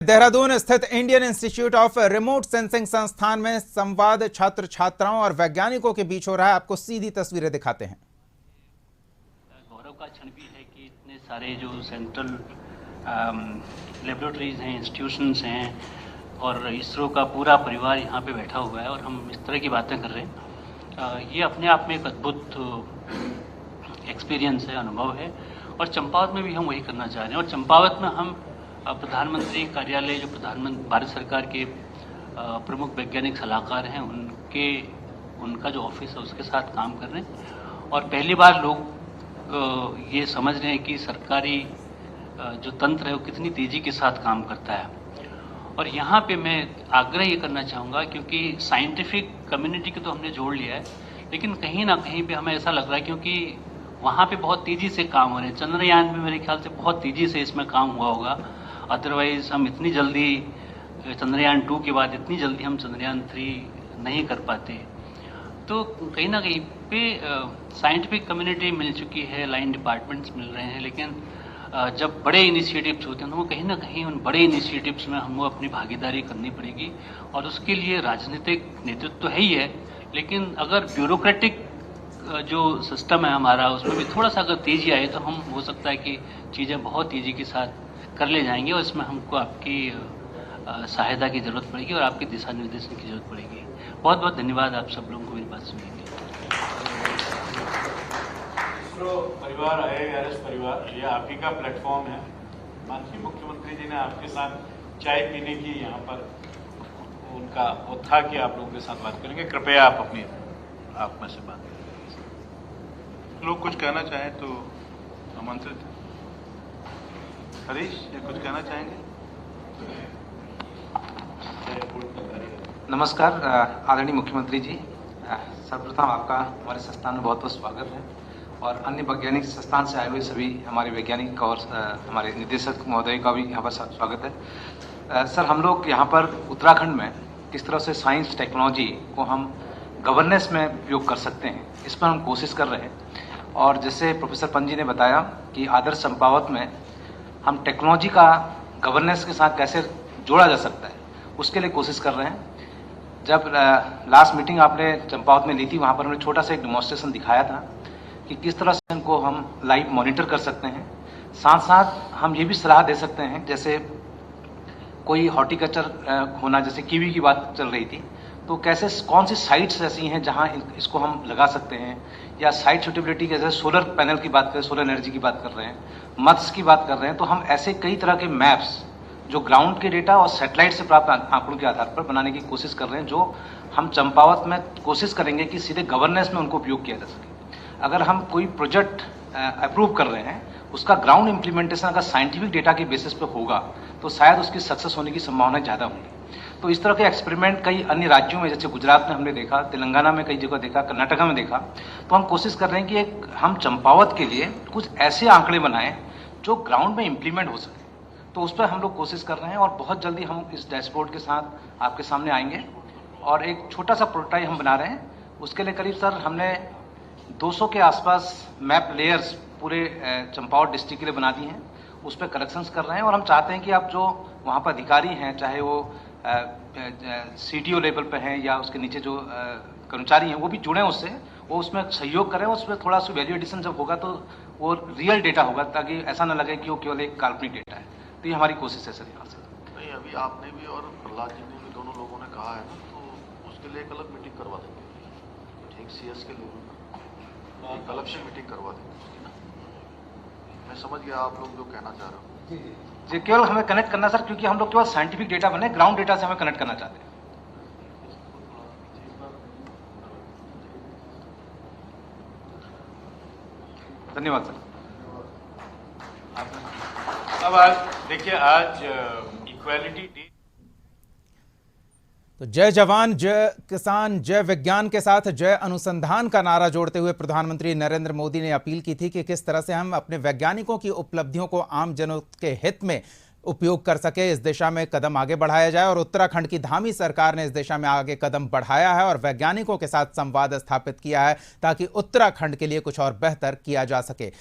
देहरादून स्थित Indian institute of remote sensing संस्थान में संवाद छात्र छात्राओं और वैज्ञानिकों के बीच हो रहा है। आपको सीधी तस्वीरें दिखाते हैं। गौरव का क्षण भी है कि इतने सारे जो सेंट्रल लेबोरेटरीज हैं, इंस्टीट्यूशंस हैं और इसरो का पूरा परिवार यहाँ पे बैठा हुआ है और हम इस तरह की बातें कर रहे हैं। ये अपने आप में एक अद्भुत एक्सपीरियंस है, अनुभव है। और चंपावत में भी हम वही करना चाह रहे हैं। और चंपावत में हम प्रधानमंत्री कार्यालय, जो प्रधानमंत्री भारत सरकार के प्रमुख वैज्ञानिक सलाहकार हैं, उनका जो ऑफिस है उसके साथ काम कर रहे हैं। और पहली बार लोग ये समझ रहे हैं कि सरकारी जो तंत्र है वो कितनी तेज़ी के साथ काम करता है। और यहाँ पे मैं आग्रह ये करना चाहूँगा, क्योंकि साइंटिफिक कम्युनिटी को तो हमने जोड़ लिया है, लेकिन कहीं ना कहीं पे हमें ऐसा लग रहा है क्योंकि वहाँ पे बहुत तेज़ी से काम हो रहे हैं। चंद्रयान में मेरे ख्याल से बहुत तेज़ी से इसमें काम हुआ होगा, अदरवाइज़ हम इतनी जल्दी चंद्रयान 2 के बाद इतनी जल्दी हम चंद्रयान 3 नहीं कर पाते। तो कहीं ना कहीं पे साइंटिफिक कम्युनिटी मिल चुकी है, लाइन डिपार्टमेंट्स मिल रहे हैं, लेकिन जब बड़े इनिशिएटिव्स होते हैं तो वो कहीं ना कहीं उन बड़े इनिशिएटिव्स में हमको अपनी भागीदारी करनी पड़ेगी। और उसके लिए राजनीतिक नेतृत्व तो है ही है, लेकिन अगर ब्यूरोक्रेटिक जो सिस्टम है हमारा, उसमें भी थोड़ा सा अगर तेज़ी आए तो हम हो सकता है कि चीज़ें बहुत तेज़ी के साथ कर ले जाएंगे। और इसमें हमको आपकी सहायता की ज़रूरत पड़ेगी और आपके दिशा निर्देशन की ज़रूरत पड़ेगी। बहुत बहुत धन्यवाद आप सब लोगों को मेरी बात सुनने के लिए। परिवार IIRS परिवार, ये आप ही का प्लेटफॉर्म है। माननीय मुख्यमंत्री जी ने आपके साथ चाय पीने की यहाँ पर उनका वो था कि आप लोगों के साथ बात करेंगे। कृपया आप अपनी आप में से बात करें। लोग कुछ कहना चाहें तो आमंत्रित। हरीश, ये कुछ कहना चाहेंगे? नमस्कार आदरणीय मुख्यमंत्री जी, सर्वप्रथम आपका हमारे संस्थान में बहुत बहुत स्वागत है और अन्य वैज्ञानिक संस्थान से आए हुए सभी हमारे वैज्ञानिक और हमारे निदेशक महोदय का भी यहाँ पर स्वागत है। सर, हम लोग यहाँ पर उत्तराखंड में किस तरह से साइंस टेक्नोलॉजी को हम गवर्नेंस में उपयोग कर सकते हैं, इस पर हम कोशिश कर रहे हैं। और जैसे प्रोफेसर पंत जी ने बताया कि आदर्श चंपावत में हम टेक्नोलॉजी का गवर्नेंस के साथ कैसे जोड़ा जा सकता है, उसके लिए कोशिश कर रहे हैं। जब लास्ट मीटिंग आपने चंपावत में ली थी, वहाँ पर हमने छोटा सा एक डेमोन्स्ट्रेशन दिखाया था कि किस तरह से इनको हम लाइव मॉनिटर कर सकते हैं। साथ साथ हम ये भी सलाह दे सकते हैं, जैसे कोई हॉर्टिकल्चर होना, जैसे कीवी की बात चल रही थी, तो कैसे कौन सी साइट्स ऐसी हैं जहां इसको हम लगा सकते हैं, या साइट सूटेबिलिटी, जैसे सोलर पैनल की बात करें, सोलर एनर्जी की बात कर रहे हैं, मत्स्य की बात कर रहे हैं, तो हम ऐसे कई तरह के मैप्स जो ग्राउंड के डेटा और सैटेलाइट से प्राप्त आंकड़ों के आधार पर बनाने की कोशिश कर रहे हैं, जो हम चंपावत में कोशिश करेंगे कि सीधे गवर्नेंस में उनको उपयोग किया जा सके। अगर हम कोई प्रोजेक्ट अप्रूव कर रहे हैं, उसका ग्राउंड इम्प्लीमेंटेशन अगर साइंटिफिक डेटा के बेसिस पे होगा तो शायद उसकी सक्सेस होने की संभावना ज़्यादा होगी। तो इस तरह के एक्सपेरिमेंट कई अन्य राज्यों में, जैसे गुजरात में हमने देखा, तेलंगाना में कई जगह देखा, कर्नाटका में देखा। तो हम कोशिश कर रहे हैं कि हम चंपावत के लिए कुछ ऐसे आंकड़े बनाएं जो ग्राउंड में इम्प्लीमेंट हो सके। तो उस पर हम लोग कोशिश कर रहे हैं और बहुत जल्दी हम इस डैशबोर्ड के साथ आपके सामने आएंगे। और एक छोटा सा प्रोटोटाइप हम बना रहे हैं, उसके लिए करीब सर हमने 200 के आसपास मैप लेयर्स पूरे चंपावत डिस्ट्रिक्ट के लिए बना दी हैं। उस पर करेक्शंस कर रहे हैं और हम चाहते हैं कि आप जो वहाँ पर अधिकारी हैं, चाहे वो CTO लेवल पे हैं या उसके नीचे जो कर्मचारी हैं, वो भी जुड़ें उससे, वो उसमें सहयोग करें। उसमें थोड़ा सा वैल्यू एडिशन जब होगा तो वो रियल डेटा होगा, ताकि ऐसा ना लगे कि वो केवल एक काल्पनिक डेटा है। तो ये हमारी कोशिश है सर यहाँ से। नहीं, अभी आपने भी और प्रहलाद जी ने भी, दोनों लोगों ने कहा है ना, तो उसके लिए एक अलग मीटिंग करवा देंगे। ठीक CS के लेवल पर एक अलग से मीटिंग करवा देंगे उसकी ना। मैं समझ गया आप लोग जो कहना चाह रहे हो। जी, केवल हमें कनेक्ट करना सर, क्योंकि हम लोग केवल साइंटिफिक डेटा बने, ग्राउंड डेटा से हमें कनेक्ट करना चाहते हैं। धन्यवाद सर। अब आज देखिए, आज इक्वालिटी डे। तो जय जवान, जय किसान, जय विज्ञान के साथ जय अनुसंधान का नारा जोड़ते हुए प्रधानमंत्री नरेंद्र मोदी ने अपील की थी कि किस तरह से हम अपने वैज्ञानिकों की उपलब्धियों को आम जनों के हित में उपयोग कर सके, इस दिशा में कदम आगे बढ़ाया जाए। और उत्तराखंड की धामी सरकार ने इस दिशा में आगे कदम बढ़ाया है और वैज्ञानिकों के साथ संवाद स्थापित किया है ताकि उत्तराखंड के लिए कुछ और बेहतर किया जा सके।